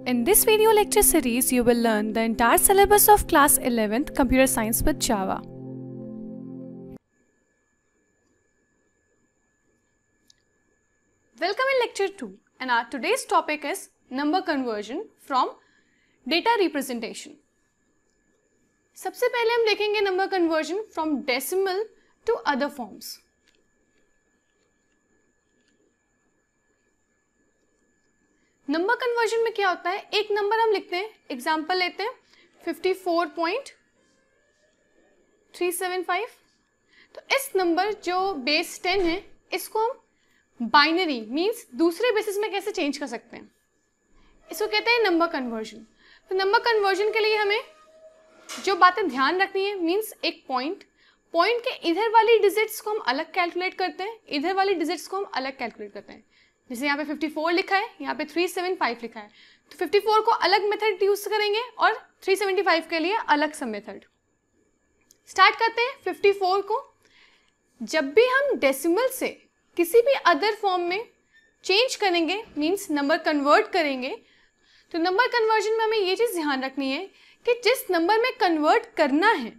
In this video lecture series, you will learn the entire syllabus of class 11th Computer Science with Java. Welcome in lecture 2, and our today's topic is number conversion from data representation. सबसे पहले हम देखेंगे number conversion from decimal to other forms. Number conversion में क्या होता है, एक number हम लिखते हैं, एग्जाम्पल लेते हैं 54.375. तो इस नंबर जो बेस 10 है इसको हम बाइनरी मींस दूसरे बेसिस में कैसे चेंज कर सकते हैं, इसको कहते हैं नंबर कन्वर्जन. तो नंबर कन्वर्जन के लिए हमें जो बातें ध्यान रखनी है मींस एक पॉइंट के इधर वाली डिजिट्स को हम अलग कैलकुलेट करते हैं, इधर वाली डिजिट्स को हम अलग कैलकुलेट करते हैं. जैसे यहाँ पे 54 लिखा है, यहाँ पे 375 लिखा है, तो 54 को अलग मेथड यूज करेंगे और 375 के लिए अलग सा मेथड. स्टार्ट करते हैं. 54 को जब भी हम डेसिमल से किसी भी अदर फॉर्म में चेंज करेंगे मींस नंबर कन्वर्ट करेंगे, तो नंबर कन्वर्जन में हमें ये चीज़ ध्यान रखनी है कि जिस नंबर में कन्वर्ट करना है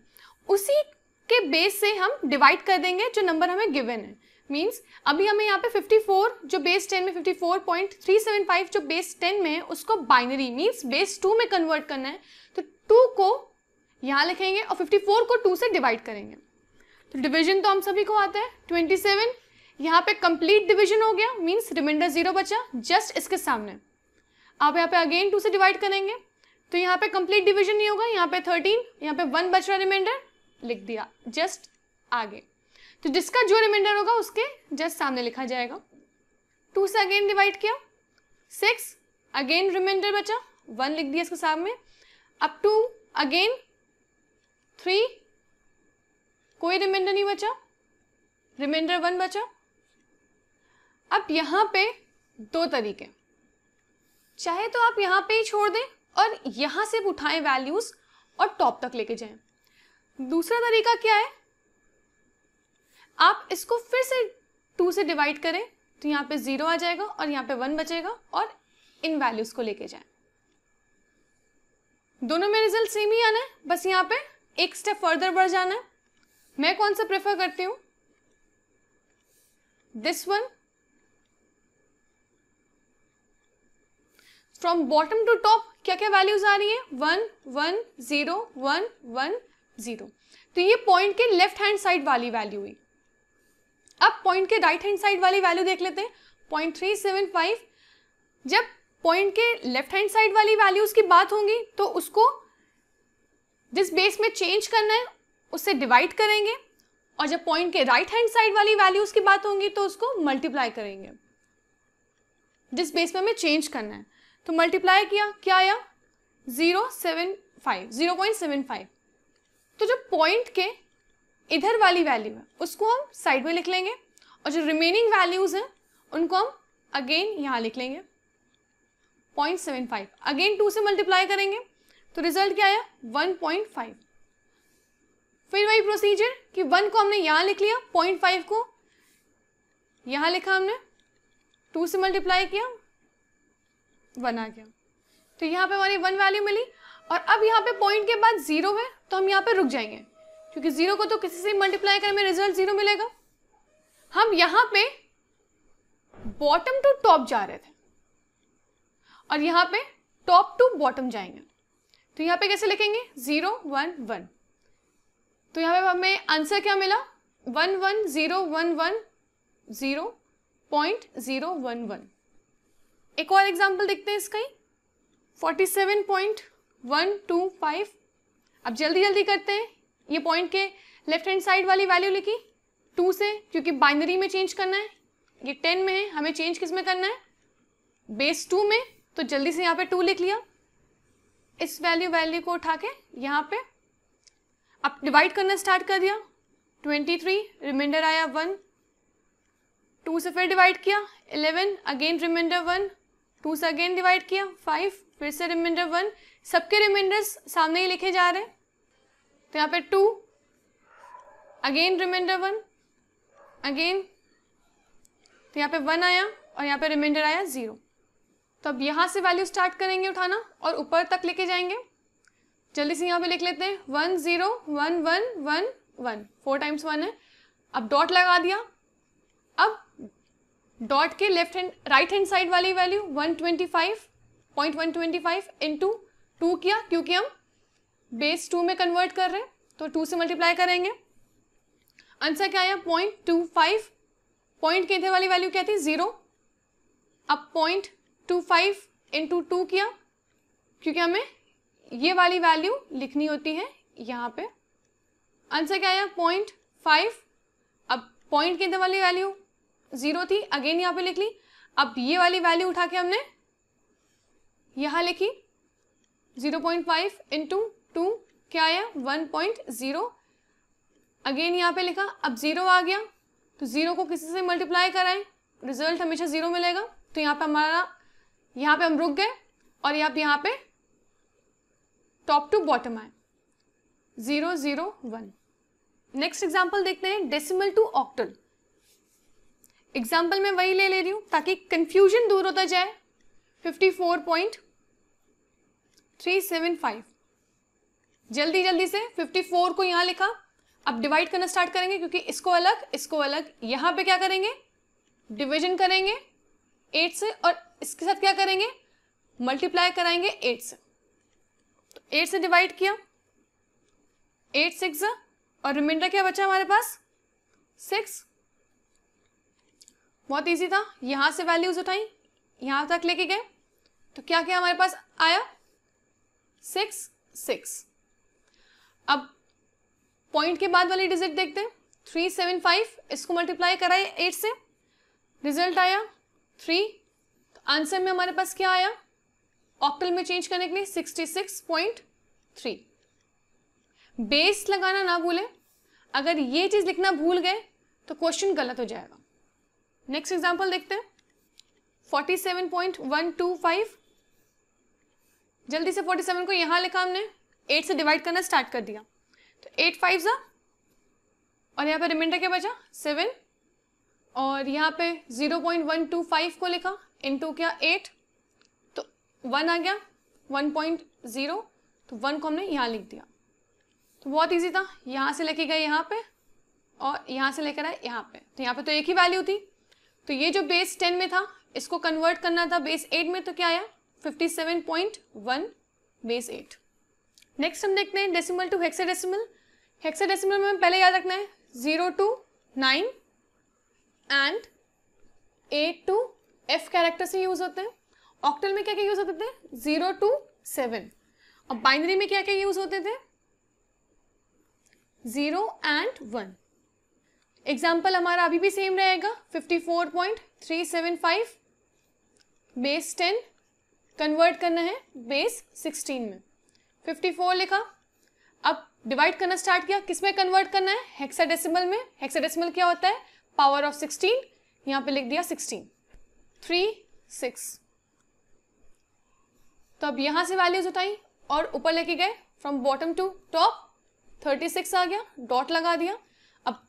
उसी के बेस से हम डिवाइड कर देंगे जो नंबर हमें गिवन है. मीन्स अभी हमें यहाँ पे 54 जो बेस 10 में 54.375 जो बेस 10 में है उसको बाइनरी मीन्स बेस 2 में कन्वर्ट करना है, तो 2 को यहाँ लिखेंगे और 54 को 2 से डिवाइड करेंगे. तो डिवीजन तो हम सभी को आता है 27. यहाँ पे कंप्लीट डिवीजन हो गया मीन्स रिमाइंडर 0 बचा जस्ट इसके सामने. आप यहाँ पे अगेन 2 से डिवाइड करेंगे तो यहाँ पे कंप्लीट डिवीजन नहीं होगा, यहाँ पे 13, यहाँ पे 1 बच रहा रिमाइंडर लिख दिया जस्ट आगे. तो जिसका जो रिमाइंडर होगा उसके जस्ट सामने लिखा जाएगा. 2 से अगेन डिवाइड किया 6, अगेन रिमाइंडर बचा 1 लिख दिया इसके सामने. अब 2 अगेन 3, कोई रिमाइंडर नहीं बचा, रिमाइंडर 1 बचा. अब यहाँ पे दो तरीके, चाहे तो आप यहाँ पे ही छोड़ दें और यहाँ से उठाएं वैल्यूज और टॉप तक लेके जाएं. दूसरा तरीका क्या है, आप इसको फिर से 2 से डिवाइड करें तो यहाँ पे 0 आ जाएगा और यहाँ पे 1 बचेगा और इन वैल्यूज को लेके जाएं. दोनों में रिजल्ट सेम ही आना है, बस यहाँ पे एक स्टेप फर्दर बढ़ जाना है. मैं कौन सा प्रेफर करती हूँ, this one. From bottom to top क्या क्या वैल्यूज आ रही है, 1 1 0 1 1 0. तो ये पॉइंट के लेफ्ट हैंड साइड वाली वैल्यू हुई. अब पॉइंट के राइट हैंड साइड वाली वैल्यू देख लेते हैं 0.375. जब पॉइंट के लेफ्ट हैंड साइड वाली वैल्यूज की बात होगी तो उसको जिस बेस में चेंज करना है उससे डिवाइड करेंगे, और जब पॉइंट के राइट हैंड साइड वाली वैल्यूज की बात होगी तो उसको मल्टीप्लाई करेंगे जिस बेस में हमें चेंज करना है. तो मल्टीप्लाई किया, क्या आया 0.75. तो जो पॉइंट के इधर वाली वैल्यू है उसको हम साइड में लिख लेंगे और जो रिमेनिंग वैल्यूज हैं उनको हम अगेन यहाँ लिख लेंगे 0.75. अगेन 2 से मल्टीप्लाई करेंगे तो रिजल्ट क्या आया 1.5. फिर वही प्रोसीजर कि 1 को हमने यहाँ लिख लिया, 0.5 को यहाँ लिखा हमने, 2 से मल्टीप्लाई किया 1 आ गया. तो यहाँ पे हमारी 1 वैल्यू मिली. और अब यहाँ पे पॉइंट के बाद 0 है तो हम यहाँ पे रुक जाएंगे क्योंकि 0 को तो किसी से मल्टीप्लाई करने में रिजल्ट 0 मिलेगा. हम यहाँ पे बॉटम टू टॉप जा रहे थे और यहाँ पे टॉप टू बॉटम जाएंगे, तो यहाँ पे कैसे लिखेंगे 0 1 1. तो यहाँ पे हमें आंसर क्या मिला 11011.0.011. एक और एग्जाम्पल देखते हैं इसका ही 47.125. अब जल्दी जल्दी करते हैं. ये पॉइंट के लेफ्ट हैंड साइड वाली वैल्यू लिखी 2 से, क्योंकि बाइनरी में चेंज करना है. ये 10 में है, हमें चेंज किस में करना है बेस 2 में, तो जल्दी से यहाँ पे 2 लिख लिया. इस वैल्यू को उठा के यहाँ पे अब डिवाइड करना स्टार्ट कर दिया. 23 रिमाइंडर आया 1, 2 से फिर डिवाइड किया 11, अगेन रिमाइंडर 1, 2 से अगेन डिवाइड किया 5, फिर से रिमाइंडर 1. सबके रिमाइंडर्स सामने ही लिखे जा रहे हैं. तो यहाँ पे 2, अगेन रिमाइंडर 1, अगेन, तो यहाँ पे 1 आया और यहाँ पे रिमाइंडर आया 0. तो अब यहाँ से वैल्यू स्टार्ट करेंगे उठाना और ऊपर तक लेके जाएंगे। जल्दी से यहाँ पे लिख लेते हैं 1 0 1 1 1 1, 4 टाइम्स 1 है। अब डॉट लगा दिया। अब डॉट के राइट हैंड साइड वाली वैल्यू 125.125 इंटू 2 किया, क्योंकि हम बेस 2 में कन्वर्ट कर रहे हैं तो 2 से मल्टीप्लाई करेंगे। आंसर क्या आया 0.25। पॉइंट के इधर वाली वैल्यू क्या थी 0। अब 0.25 इंटू 2 किया, क्योंकि हमें ये वाली वैल्यू लिखनी होती है यहाँ पे। आंसर क्या आया 0.5। अब पॉइंट के इधर वाली वैल्यू 0 थी, अगेन यहाँ पे लिख ली। अब ये वाली वैल्यू उठा के हमने यहाँ लिखी 0.5 इंटू 2 क्या आया 1.0, अगेन यहाँ पे लिखा। अब 0 आ गया तो 0 को किसी से मल्टीप्लाई कराएं, रिजल्ट हमेशा 0 मिलेगा। तो यहाँ पे यहाँ पे हम रुक गए और यहाँ पे टॉप टू बॉटम आए 0 0 1। नेक्स्ट एग्जाम्पल देखते हैं डेसिमल टू ऑक्टल। एग्जाम्पल में वही ले रही हूँ ताकि कंफ्यूजन दूर होता जाए। 54.375, जल्दी से 54 को यहाँ लिखा। अब डिवाइड करना स्टार्ट करेंगे, क्योंकि इसको अलग यहाँ पे क्या करेंगे डिवीजन करेंगे 8 से, और इसके साथ क्या करेंगे मल्टीप्लाई कराएंगे 8 से। तो 8 से डिवाइड किया 8 6 और रिमाइंडर क्या बचा हमारे पास 6। बहुत इजी था, यहाँ से वैल्यूज उठाई यहाँ तक लेके गए तो क्या क्या हमारे पास आया 6 6। अब पॉइंट के बाद वाली डिजिट देखते हैं 375, इसको मल्टीप्लाई कराए 8 से, रिजल्ट आया 3। तो आंसर में हमारे पास क्या आया ऑक्टल में चेंज करने के लिए 66.3। बेस लगाना ना भूलें, अगर ये चीज लिखना भूल गए तो क्वेश्चन गलत हो जाएगा। नेक्स्ट एग्जांपल देखते हैं 47.125। जल्दी से 47 को यहां लिखा हमने, 8 से डिवाइड करना स्टार्ट कर दिया तो 8 5 और यहाँ पे रिमाइंडर क्या बचा 7, और यहाँ पे 0.125 को लिखा इनटू क्या 8, तो 1 आ गया 1.0, तो 1 को हमने यहाँ लिख दिया। तो बहुत इजी था, यहाँ से लेके गए यहाँ पे और यहाँ से लेकर आए यहाँ पे, तो यहाँ पे तो एक ही वैल्यू थी। तो ये जो बेस 10 में था इसको कन्वर्ट करना था बेस 8 में, तो क्या आया 57.1 बेस 8। नेक्स्ट हम देखते हैं डेसिमल टू हेक्साडेसिमल। हेक्साडेसिमल में पहले याद रखना है 0 to 9 and 8 to F character से यूज होते हैं। ऑक्टल में क्या क्या यूज होते थे 0 to 7, और बाइनरी में क्या क्या यूज होते थे 0 and 1। एग्जाम्पल हमारा अभी भी सेम रहेगा 54.375 बेस 10 कन्वर्ट करना है बेस 16 में। 54 लिखा, अब डिवाइड करना स्टार्ट किया, किस में कन्वर्ट करना है हेक्साडेसिमल में। हेक्साडेसिमल क्या होता है पावर ऑफ 16, यहाँ पे लिख दिया 16 3 6। तो अब यहाँ से वैल्यूज उठाई और ऊपर लेके गए फ्रॉम बॉटम टू टॉप 36 आ गया, डॉट लगा दिया। अब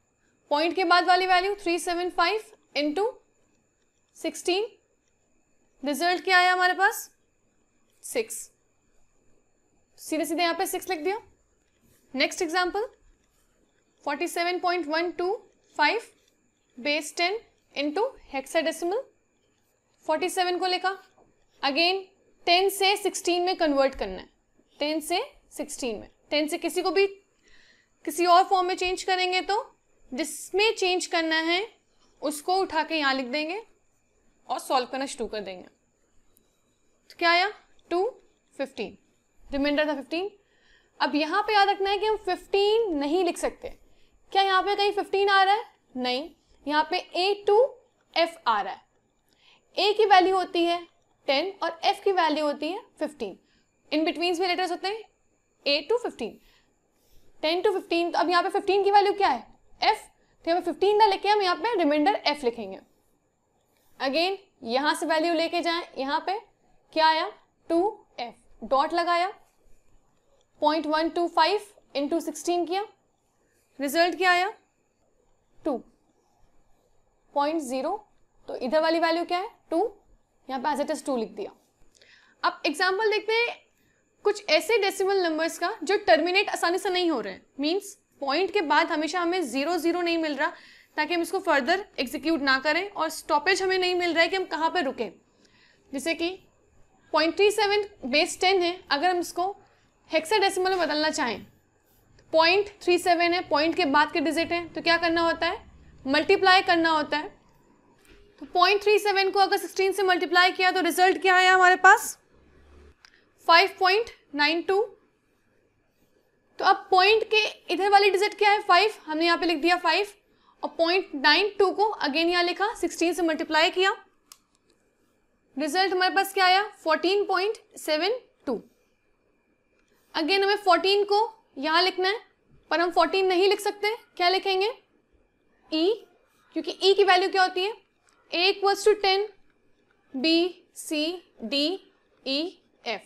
पॉइंट के बाद वाली वैल्यू 375 इंटू 16, रिजल्ट क्या आया हमारे पास 6। सीधे सीधे यहाँ पे 6 लिख दिया। Next example 47.125 base 10 into hexadecimal. 47 को लिखा, अगेन 10 से 16 में कन्वर्ट करना है, 10 से 16 में। 10 से किसी को भी किसी और फॉर्म में चेंज करेंगे तो जिसमें चेंज करना है उसको उठा के यहाँ लिख देंगे और सॉल्व करना शुरू कर देंगे। तो क्या आया 2 15, रिमाइंडर था 15। अब यहाँ पे याद रखना है कि हम 15 नहीं लिख सकते। क्या यहाँ पे कहीं 15 आ रहा है, नहीं, यहाँ पे A to F आ रहा है। A की वैल्यू होती है 10 और F की वैल्यू होती है 15। इन बिटवीन में लेटर्स होते हैं A to 15, 10 to 15। तो अब यहाँ पे 15 की वैल्यू क्या है F, तो यहाँ पे 15 ना लिखे हम यहाँ पे रिमाइंडर F लिखेंगे। अगेन यहाँ से वैल्यू लेके जाएं, यहाँ पे क्या आया 2F, डॉट लगाया 0.125 इंटू 16 किया, रिजल्ट क्या आया 2.0। तो इधर वाली वैल्यू क्या है 2, यहाँ पे एज इट इज 2 लिख दिया। अब एग्जाम्पल देखते हैं कुछ ऐसे डेसिमल नंबर्स का जो टर्मिनेट आसानी से नहीं हो रहे हैं, मीन्स पॉइंट के बाद हमेशा हमें 0 0 नहीं मिल रहा ताकि हम इसको फर्दर एग्जीक्यूट ना करें, और स्टॉपेज हमें नहीं मिल रहा है कि हम कहाँ पर रुकें। जैसे कि 0.37 बेस 10 है, अगर हम इसको हेक्साडेसिमल में बदलना चाहें, 0.37 है, पॉइंट के बाद के डिजिट है, तो क्या करना होता है, मल्टीप्लाई करना होता है। तो 0.37 को अगर 16 से मल्टीप्लाई किया तो रिजल्ट क्या आया हमारे पास, 5.92। तो अब पॉइंट के इधर वाली डिजिट क्या है, 5, हमने यहाँ पे लिख दिया 5, और 0.92 को अगेन यहाँ लिखा, 16 से मल्टीप्लाई किया, रिजल्ट हमारे पास क्या आया, 14.72। अगेन हमें 14 को यहाँ लिखना है, पर हम 14 नहीं लिख सकते, क्या लिखेंगे, E, क्योंकि E की वैल्यू क्या होती है, A equals to 10, B, C, D, E, F,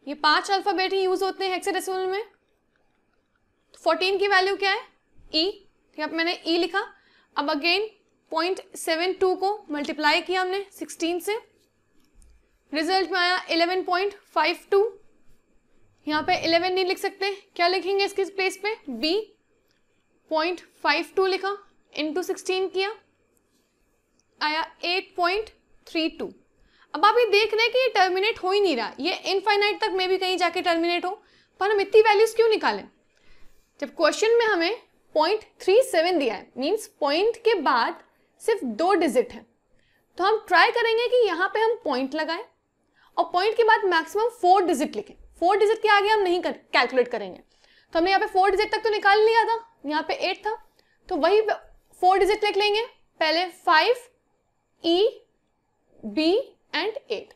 ये 5 अल्फाबेट ही यूज होते हैं हेक्साडेसिमल में। 14 की वैल्यू क्या है, E, यहाँ पे मैंने E लिखा। अब अगेन 0.72 को मल्टीप्लाई किया हमने 16 से, रिजल्ट में आया 11.52। यहाँ पे 11 नहीं लिख सकते, क्या लिखेंगे इसके प्लेस पे, B, 0.52 लिखा, इंटू 16 किया, आया 8.32। अब आप ये देख रहे हैं कि ये टर्मिनेट हो ही नहीं रहा, ये इनफाइनाइट तक में भी कहीं जाके टर्मिनेट हो, पर हम इतनी वैल्यूज क्यों निकालें। जब क्वेश्चन में हमें 0.37 दिया है, मीन्स पॉइंट के बाद सिर्फ 2 डिजिट है, तो हम ट्राई करेंगे कि यहाँ पे हम पॉइंट लगाएं और पॉइंट के बाद मैक्सिमम 4 डिजिट लिखें। 4 डिजिट के आगे हम नहीं कैलकुलेट करेंगे, तो हमने यहाँ पे 4 डिजिट तक तो निकाल लिया था, यहाँ पे 8 था, तो वही 4 डिजिट लिख लेंगे, पहले 5, E, B एंड 8।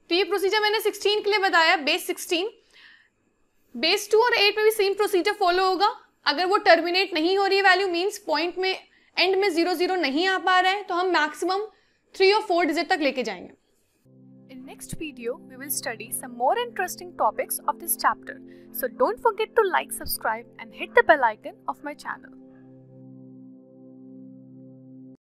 तो ये प्रोसीजर मैंने 16 के लिए बताया, बेस 16। बेस 2 और 8 में भी सेम प्रोसीजर फॉलो होगा। अगर वो टर्मिनेट नहीं हो रही है वैल्यू, मीन्स पॉइंट में एंड में 0 0 नहीं आ पा रहा है, तो हम मैक्सिमम 3 और 4 डिजिट तक लेके जाएंगे। In next video, we will study some more interesting topics of this chapter. So don't forget to like, subscribe and hit the bell icon of my channel.